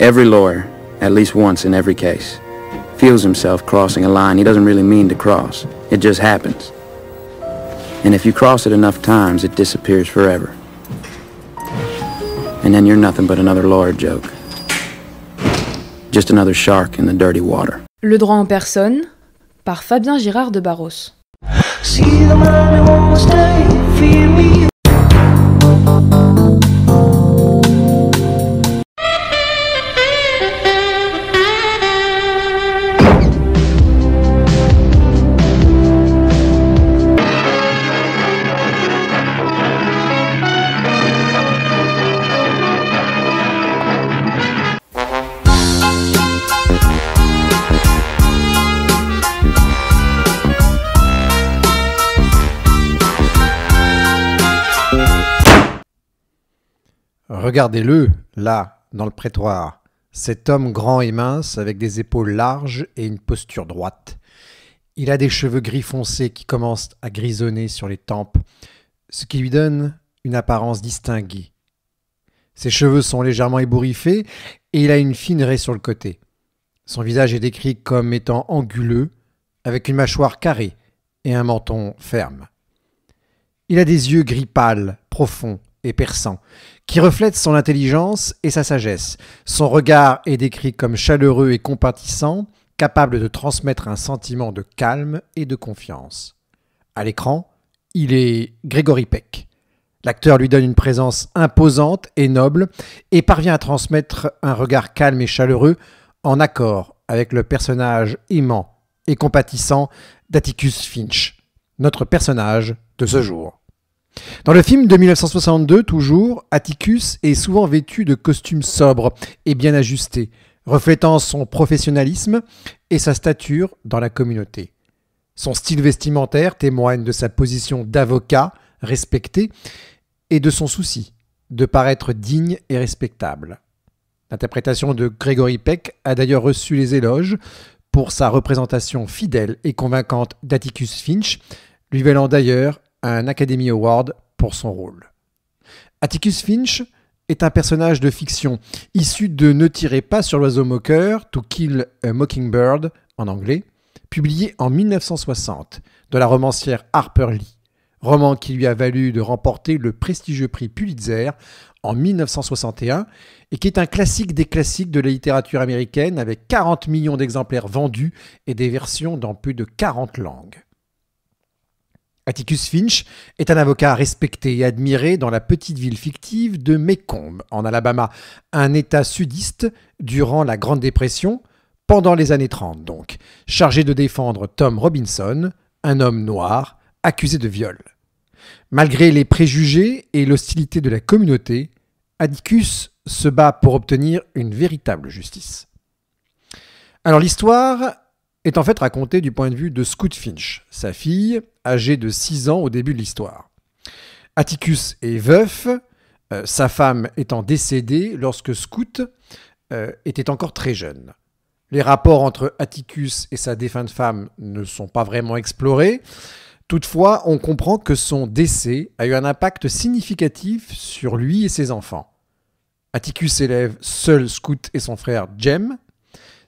Every lawyer, at least once in every case, feels himself crossing a line he doesn't really mean to cross. It just happens. And if you cross it enough times, it disappears forever. And then you're nothing but another lawyer joke. Just another shark in the dirty water. Le droit en personne, par Fabien Girard de Barros. Regardez-le, là, dans le prétoire. Cet homme grand et mince, avec des épaules larges et une posture droite. Il a des cheveux gris foncés qui commencent à grisonner sur les tempes, ce qui lui donne une apparence distinguée. Ses cheveux sont légèrement ébouriffés et il a une fine raie sur le côté. Son visage est décrit comme étant anguleux, avec une mâchoire carrée et un menton ferme. Il a des yeux gris pâles, profonds et perçants, qui reflètent son intelligence et sa sagesse. Son regard est décrit comme chaleureux et compatissant, capable de transmettre un sentiment de calme et de confiance. À l'écran, il est Gregory Peck. L'acteur lui donne une présence imposante et noble et parvient à transmettre un regard calme et chaleureux en accord avec le personnage aimant et compatissant d'Atticus Finch, notre personnage de ce jour. Dans le film de 1962, toujours, Atticus est souvent vêtu de costumes sobres et bien ajustés, reflétant son professionnalisme et sa stature dans la communauté. Son style vestimentaire témoigne de sa position d'avocat respecté et de son souci de paraître digne et respectable. L'interprétation de Gregory Peck a d'ailleurs reçu les éloges pour sa représentation fidèle et convaincante d'Atticus Finch, lui valant d'ailleurs un Academy Award pour son rôle. Atticus Finch est un personnage de fiction issu de Ne tirez pas sur l'oiseau moqueur, To Kill a Mockingbird en anglais, publié en 1960 de la romancière Harper Lee, roman qui lui a valu de remporter le prestigieux prix Pulitzer en 1961 et qui est un classique des classiques de la littérature américaine avec 40 millions d'exemplaires vendus et des versions dans plus de 40 langues. Atticus Finch est un avocat respecté et admiré dans la petite ville fictive de Maycomb, en Alabama, un État sudiste durant la Grande Dépression, pendant les années 30 donc, chargé de défendre Tom Robinson, un homme noir accusé de viol. Malgré les préjugés et l'hostilité de la communauté, Atticus se bat pour obtenir une véritable justice. Alors l'histoire est en fait racontée du point de vue de Scout Finch, sa fille, âgée de 6 ans au début de l'histoire. Atticus est veuf, sa femme étant décédée lorsque Scout était encore très jeune. Les rapports entre Atticus et sa défunte femme ne sont pas vraiment explorés. Toutefois, on comprend que son décès a eu un impact significatif sur lui et ses enfants. Atticus élève seul Scout et son frère Jem.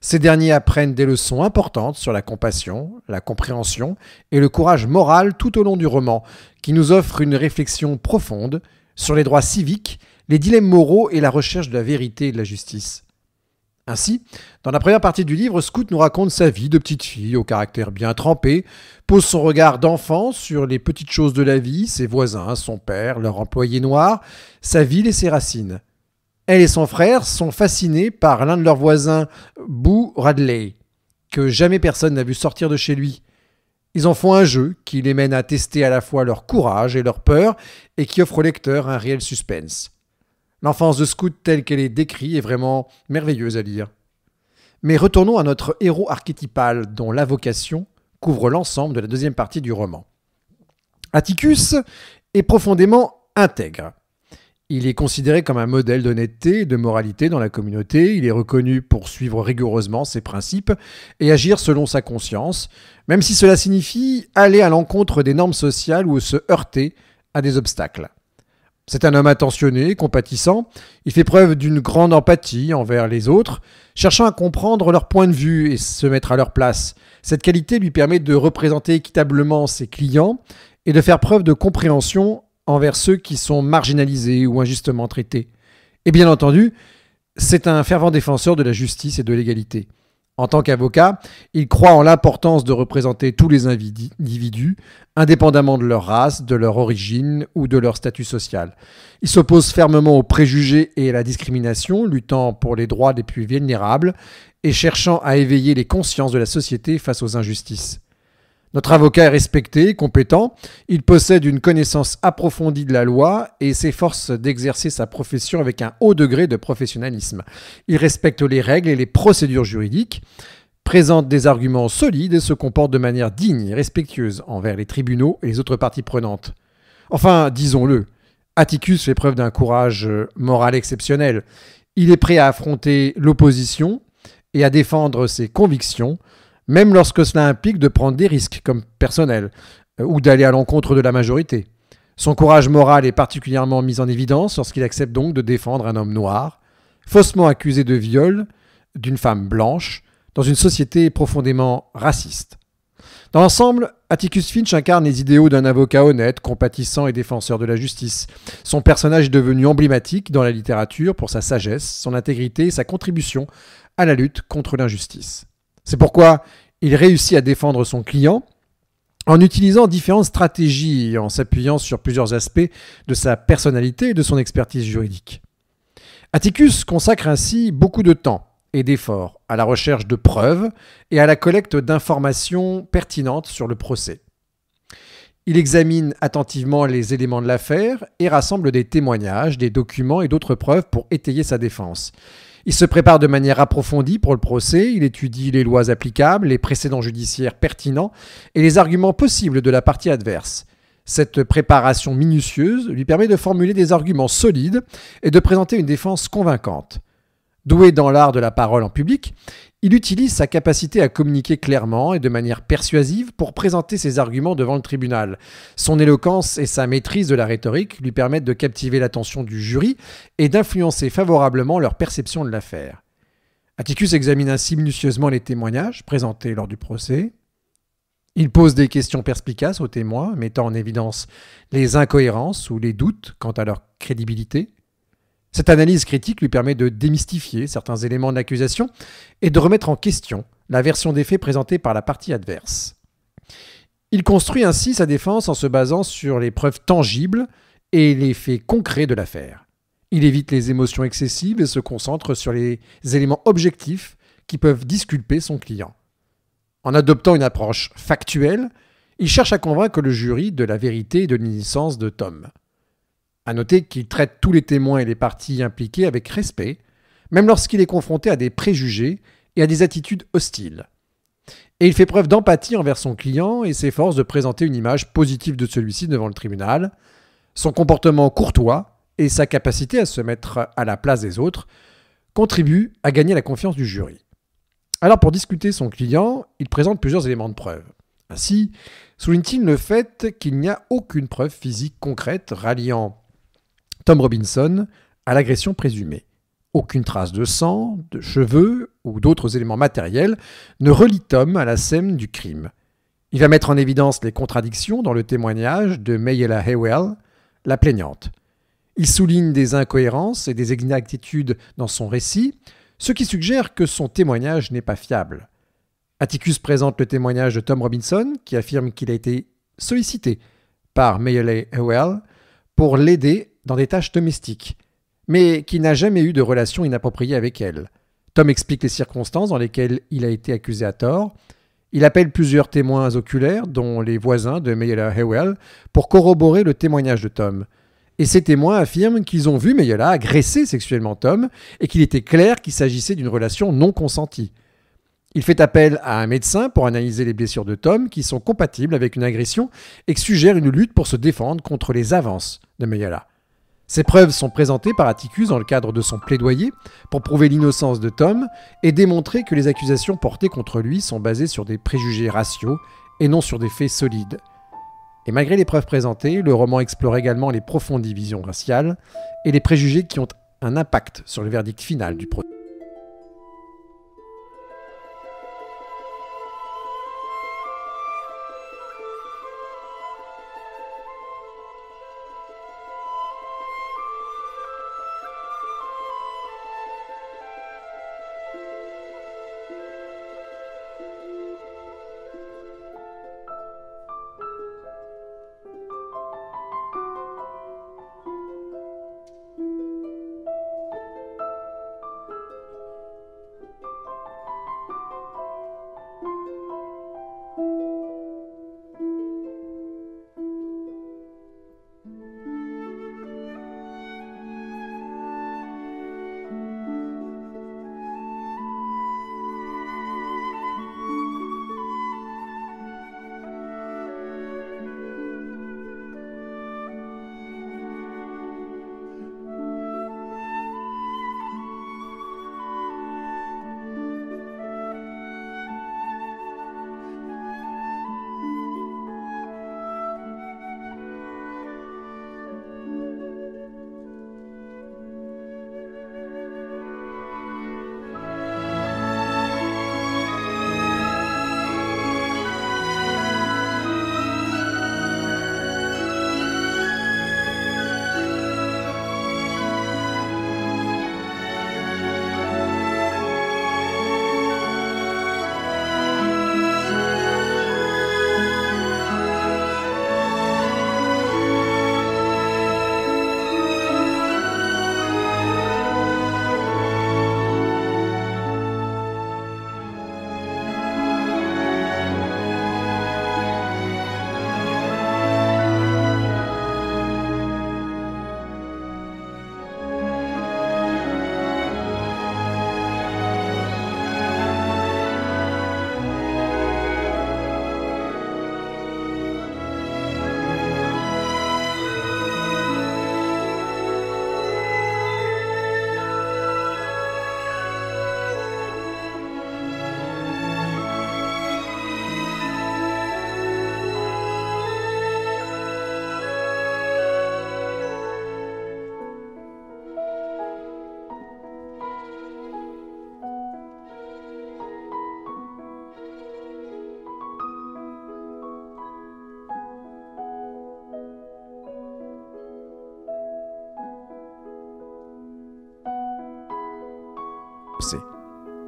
Ces derniers apprennent des leçons importantes sur la compassion, la compréhension et le courage moral tout au long du roman, qui nous offre une réflexion profonde sur les droits civiques, les dilemmes moraux et la recherche de la vérité et de la justice. Ainsi, dans la première partie du livre, Scout nous raconte sa vie de petite fille au caractère bien trempé, pose son regard d'enfant sur les petites choses de la vie, ses voisins, son père, leur employé noir, sa ville et ses racines. Elle et son frère sont fascinés par l'un de leurs voisins, Boo Radley, que jamais personne n'a vu sortir de chez lui. Ils en font un jeu qui les mène à tester à la fois leur courage et leur peur et qui offre au lecteur un réel suspense. L'enfance de Scout telle qu'elle est décrite est vraiment merveilleuse à lire. Mais retournons à notre héros archétypal dont la vocation couvre l'ensemble de la deuxième partie du roman. Atticus est profondément intègre. Il est considéré comme un modèle d'honnêteté et de moralité dans la communauté. Il est reconnu pour suivre rigoureusement ses principes et agir selon sa conscience, même si cela signifie aller à l'encontre des normes sociales ou se heurter à des obstacles. C'est un homme attentionné, compatissant. Il fait preuve d'une grande empathie envers les autres, cherchant à comprendre leur point de vue et se mettre à leur place. Cette qualité lui permet de représenter équitablement ses clients et de faire preuve de compréhension envers ceux qui sont marginalisés ou injustement traités. Et bien entendu, c'est un fervent défenseur de la justice et de l'égalité. En tant qu'avocat, il croit en l'importance de représenter tous les individus, indépendamment de leur race, de leur origine ou de leur statut social. Il s'oppose fermement aux préjugés et à la discrimination, luttant pour les droits des plus vulnérables et cherchant à éveiller les consciences de la société face aux injustices. Notre avocat est respecté, compétent, il possède une connaissance approfondie de la loi et s'efforce d'exercer sa profession avec un haut degré de professionnalisme. Il respecte les règles et les procédures juridiques, présente des arguments solides et se comporte de manière digne et respectueuse envers les tribunaux et les autres parties prenantes. Enfin, disons-le, Atticus fait preuve d'un courage moral exceptionnel. Il est prêt à affronter l'opposition et à défendre ses convictions, même lorsque cela implique de prendre des risques comme personnels ou d'aller à l'encontre de la majorité. Son courage moral est particulièrement mis en évidence lorsqu'il accepte donc de défendre un homme noir, faussement accusé de viol d'une femme blanche, dans une société profondément raciste. Dans l'ensemble, Atticus Finch incarne les idéaux d'un avocat honnête, compatissant et défenseur de la justice. Son personnage est devenu emblématique dans la littérature pour sa sagesse, son intégrité et sa contribution à la lutte contre l'injustice. C'est pourquoi il réussit à défendre son client en utilisant différentes stratégies et en s'appuyant sur plusieurs aspects de sa personnalité et de son expertise juridique. Atticus consacre ainsi beaucoup de temps et d'efforts à la recherche de preuves et à la collecte d'informations pertinentes sur le procès. Il examine attentivement les éléments de l'affaire et rassemble des témoignages, des documents et d'autres preuves pour étayer sa défense. Il se prépare de manière approfondie pour le procès, il étudie les lois applicables, les précédents judiciaires pertinents et les arguments possibles de la partie adverse. Cette préparation minutieuse lui permet de formuler des arguments solides et de présenter une défense convaincante. Doué dans l'art de la parole en public, il utilise sa capacité à communiquer clairement et de manière persuasive pour présenter ses arguments devant le tribunal. Son éloquence et sa maîtrise de la rhétorique lui permettent de captiver l'attention du jury et d'influencer favorablement leur perception de l'affaire. Atticus examine ainsi minutieusement les témoignages présentés lors du procès. Il pose des questions perspicaces aux témoins, mettant en évidence les incohérences ou les doutes quant à leur crédibilité. Cette analyse critique lui permet de démystifier certains éléments de l'accusation et de remettre en question la version des faits présentée par la partie adverse. Il construit ainsi sa défense en se basant sur les preuves tangibles et les faits concrets de l'affaire. Il évite les émotions excessives et se concentre sur les éléments objectifs qui peuvent disculper son client. En adoptant une approche factuelle, il cherche à convaincre le jury de la vérité et de l'innocence de Tom. À noter qu'il traite tous les témoins et les parties impliquées avec respect, même lorsqu'il est confronté à des préjugés et à des attitudes hostiles. Et il fait preuve d'empathie envers son client et s'efforce de présenter une image positive de celui-ci devant le tribunal. Son comportement courtois et sa capacité à se mettre à la place des autres contribuent à gagner la confiance du jury. Alors pour discuter son client, il présente plusieurs éléments de preuve. Ainsi, souligne-t-il le fait qu'il n'y a aucune preuve physique concrète ralliant Tom Robinson à l'agression présumée. Aucune trace de sang, de cheveux ou d'autres éléments matériels ne relie Tom à la scène du crime. Il va mettre en évidence les contradictions dans le témoignage de Mayella Hewell, la plaignante. Il souligne des incohérences et des inexactitudes dans son récit, ce qui suggère que son témoignage n'est pas fiable. Atticus présente le témoignage de Tom Robinson, qui affirme qu'il a été sollicité par Mayella Hewell pour l'aider dans des tâches domestiques, mais qui n'a jamais eu de relation inappropriée avec elle. Tom explique les circonstances dans lesquelles il a été accusé à tort. Il appelle plusieurs témoins oculaires, dont les voisins de Mayella Hewell, pour corroborer le témoignage de Tom. Et ces témoins affirment qu'ils ont vu Mayella agresser sexuellement Tom et qu'il était clair qu'il s'agissait d'une relation non consentie. Il fait appel à un médecin pour analyser les blessures de Tom qui sont compatibles avec une agression et suggère une lutte pour se défendre contre les avances de Mayella. Ces preuves sont présentées par Atticus dans le cadre de son plaidoyer pour prouver l'innocence de Tom et démontrer que les accusations portées contre lui sont basées sur des préjugés raciaux et non sur des faits solides. Et malgré les preuves présentées, le roman explore également les profondes divisions raciales et les préjugés qui ont un impact sur le verdict final du procès.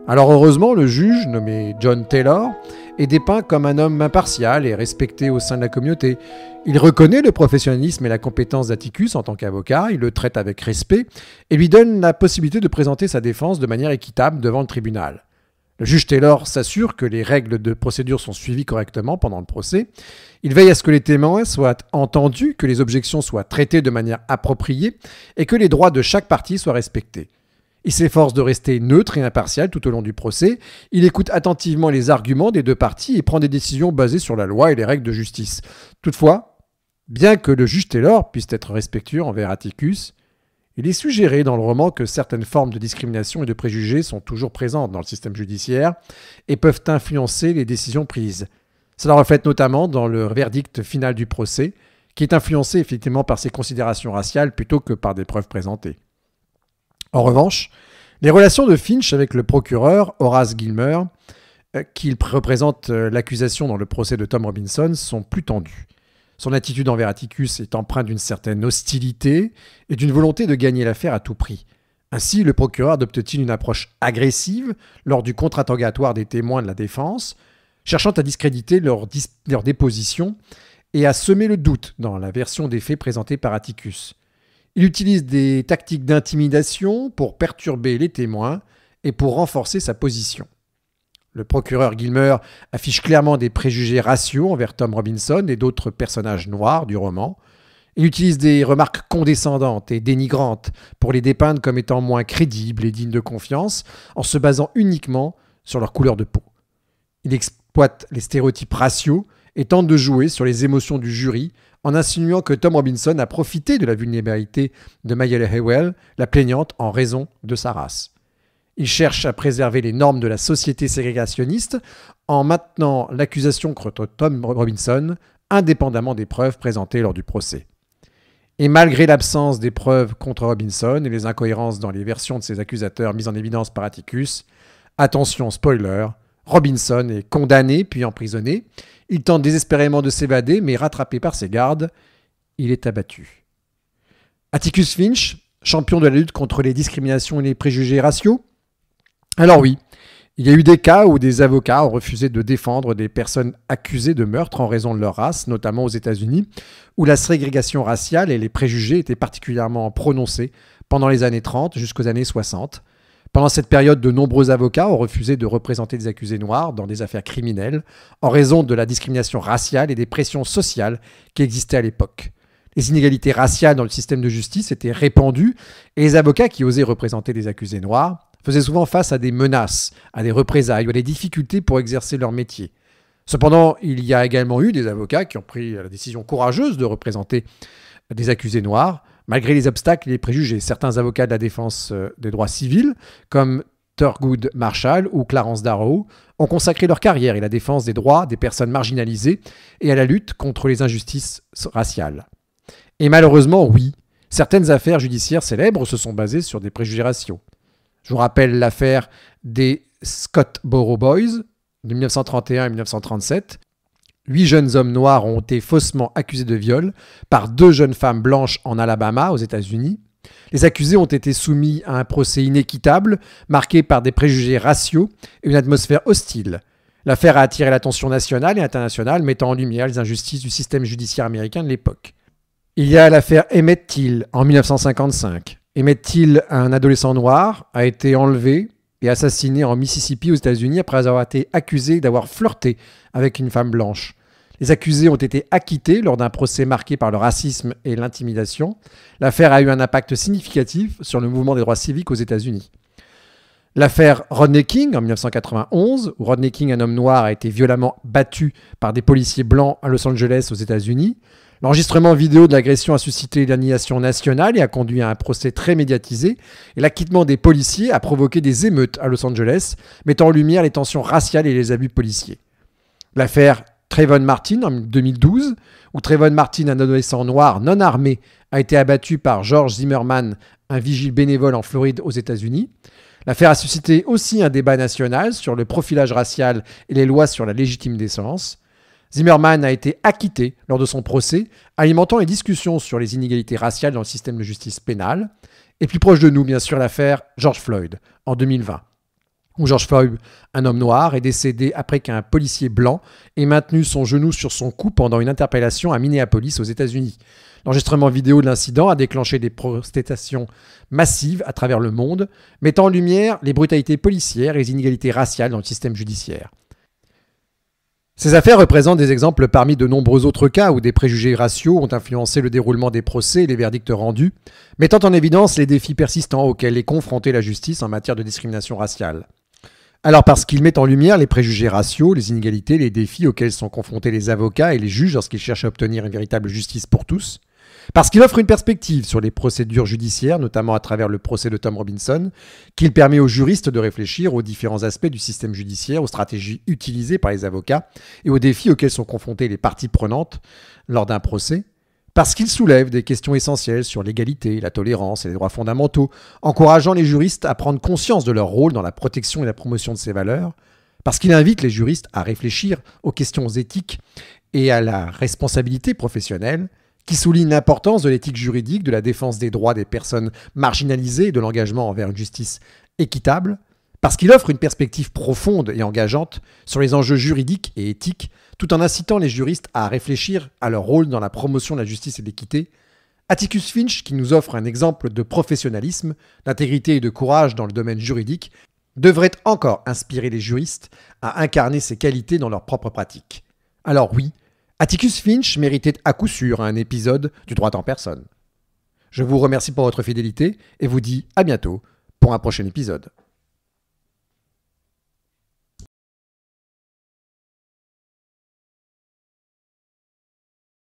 Alors heureusement, le juge, nommé John Taylor, est dépeint comme un homme impartial et respecté au sein de la communauté. Il reconnaît le professionnalisme et la compétence d'Atticus en tant qu'avocat, il le traite avec respect et lui donne la possibilité de présenter sa défense de manière équitable devant le tribunal. Le juge Taylor s'assure que les règles de procédure sont suivies correctement pendant le procès. Il veille à ce que les témoins soient entendus, que les objections soient traitées de manière appropriée et que les droits de chaque partie soient respectés. Il s'efforce de rester neutre et impartial tout au long du procès. Il écoute attentivement les arguments des deux parties et prend des décisions basées sur la loi et les règles de justice. Toutefois, bien que le juge Taylor puisse être respectueux envers Atticus, il est suggéré dans le roman que certaines formes de discrimination et de préjugés sont toujours présentes dans le système judiciaire et peuvent influencer les décisions prises. Cela reflète notamment dans le verdict final du procès, qui est influencé effectivement par ses considérations raciales plutôt que par des preuves présentées. En revanche, les relations de Finch avec le procureur Horace Gilmer, qui représente l'accusation dans le procès de Tom Robinson, sont plus tendues. Son attitude envers Atticus est empreinte d'une certaine hostilité et d'une volonté de gagner l'affaire à tout prix. Ainsi, le procureur adopte-t-il une approche agressive lors du contre-interrogatoire des témoins de la défense, cherchant à discréditer leur déposition et à semer le doute dans la version des faits présentée par Atticus. Il utilise des tactiques d'intimidation pour perturber les témoins et pour renforcer sa position. Le procureur Gilmer affiche clairement des préjugés raciaux envers Tom Robinson et d'autres personnages noirs du roman. Il utilise des remarques condescendantes et dénigrantes pour les dépeindre comme étant moins crédibles et dignes de confiance en se basant uniquement sur leur couleur de peau. Il exploite les stéréotypes raciaux et tente de jouer sur les émotions du jury en insinuant que Tom Robinson a profité de la vulnérabilité de Mayelle Hewell, la plaignante, en raison de sa race. Il cherche à préserver les normes de la société ségrégationniste en maintenant l'accusation contre Tom Robinson indépendamment des preuves présentées lors du procès. Et malgré l'absence des preuves contre Robinson et les incohérences dans les versions de ses accusateurs mises en évidence par Atticus, attention spoiler, Robinson est condamné puis emprisonné. Il tente désespérément de s'évader, mais rattrapé par ses gardes, il est abattu. Atticus Finch, champion de la lutte contre les discriminations et les préjugés raciaux? Alors oui, il y a eu des cas où des avocats ont refusé de défendre des personnes accusées de meurtre en raison de leur race, notamment aux États-Unis, où la ségrégation raciale et les préjugés étaient particulièrement prononcés pendant les années 30 jusqu'aux années 60. Pendant cette période, de nombreux avocats ont refusé de représenter des accusés noirs dans des affaires criminelles en raison de la discrimination raciale et des pressions sociales qui existaient à l'époque. Les inégalités raciales dans le système de justice étaient répandues et les avocats qui osaient représenter des accusés noirs faisaient souvent face à des menaces, à des représailles ou à des difficultés pour exercer leur métier. Cependant, il y a également eu des avocats qui ont pris la décision courageuse de représenter des accusés noirs, malgré les obstacles et les préjugés. Certains avocats de la défense des droits civils, comme Thurgood Marshall ou Clarence Darrow, ont consacré leur carrière à la défense des droits des personnes marginalisées et à la lutte contre les injustices raciales. Et malheureusement, oui, certaines affaires judiciaires célèbres se sont basées sur des préjugés raciaux. Je vous rappelle l'affaire des Scottsboro Boys de 1931 et 1937. 8 jeunes hommes noirs ont été faussement accusés de viol par 2 jeunes femmes blanches en Alabama, aux États-Unis. Les accusés ont été soumis à un procès inéquitable, marqué par des préjugés raciaux et une atmosphère hostile. L'affaire a attiré l'attention nationale et internationale, mettant en lumière les injustices du système judiciaire américain de l'époque. Il y a l'affaire Emmett Till en 1955. Emmett Till, un adolescent noir, a été enlevé et assassiné en Mississippi aux États-Unis après avoir été accusé d'avoir flirté avec une femme blanche. Les accusés ont été acquittés lors d'un procès marqué par le racisme et l'intimidation. L'affaire a eu un impact significatif sur le mouvement des droits civiques aux États-Unis. L'affaire Rodney King en 1991, où Rodney King, un homme noir, a été violemment battu par des policiers blancs à Los Angeles aux États-Unis. L'enregistrement vidéo de l'agression a suscité l'indignation nationale et a conduit à un procès très médiatisé. Et l'acquittement des policiers a provoqué des émeutes à Los Angeles, mettant en lumière les tensions raciales et les abus policiers. L'affaire Trayvon Martin en 2012, où Trayvon Martin, un adolescent noir non armé, a été abattu par George Zimmerman, un vigile bénévole en Floride aux États-Unis. L'affaire a suscité aussi un débat national sur le profilage racial et les lois sur la légitime défense. Zimmerman a été acquitté lors de son procès, alimentant les discussions sur les inégalités raciales dans le système de justice pénale. Et plus proche de nous, bien sûr, l'affaire George Floyd en 2020, où George Floyd, un homme noir, est décédé après qu'un policier blanc ait maintenu son genou sur son cou pendant une interpellation à Minneapolis aux États-Unis. L'enregistrement vidéo de l'incident a déclenché des protestations massives à travers le monde, mettant en lumière les brutalités policières et les inégalités raciales dans le système judiciaire. Ces affaires représentent des exemples parmi de nombreux autres cas où des préjugés raciaux ont influencé le déroulement des procès et les verdicts rendus, mettant en évidence les défis persistants auxquels est confrontée la justice en matière de discrimination raciale. Alors parce qu'il met en lumière les préjugés raciaux, les inégalités, les défis auxquels sont confrontés les avocats et les juges lorsqu'ils cherchent à obtenir une véritable justice pour tous, parce qu'il offre une perspective sur les procédures judiciaires, notamment à travers le procès de Tom Robinson, qu'il permet aux juristes de réfléchir aux différents aspects du système judiciaire, aux stratégies utilisées par les avocats et aux défis auxquels sont confrontées les parties prenantes lors d'un procès, parce qu'il soulève des questions essentielles sur l'égalité, la tolérance et les droits fondamentaux, encourageant les juristes à prendre conscience de leur rôle dans la protection et la promotion de ces valeurs, parce qu'il invite les juristes à réfléchir aux questions éthiques et à la responsabilité professionnelle, qui souligne l'importance de l'éthique juridique, de la défense des droits des personnes marginalisées et de l'engagement envers une justice équitable, parce qu'il offre une perspective profonde et engageante sur les enjeux juridiques et éthiques, tout en incitant les juristes à réfléchir à leur rôle dans la promotion de la justice et de l'équité. Atticus Finch, qui nous offre un exemple de professionnalisme, d'intégrité et de courage dans le domaine juridique, devrait encore inspirer les juristes à incarner ces qualités dans leur propre pratique. Alors oui, Atticus Finch méritait à coup sûr un épisode du droit en personne. Je vous remercie pour votre fidélité et vous dis à bientôt pour un prochain épisode.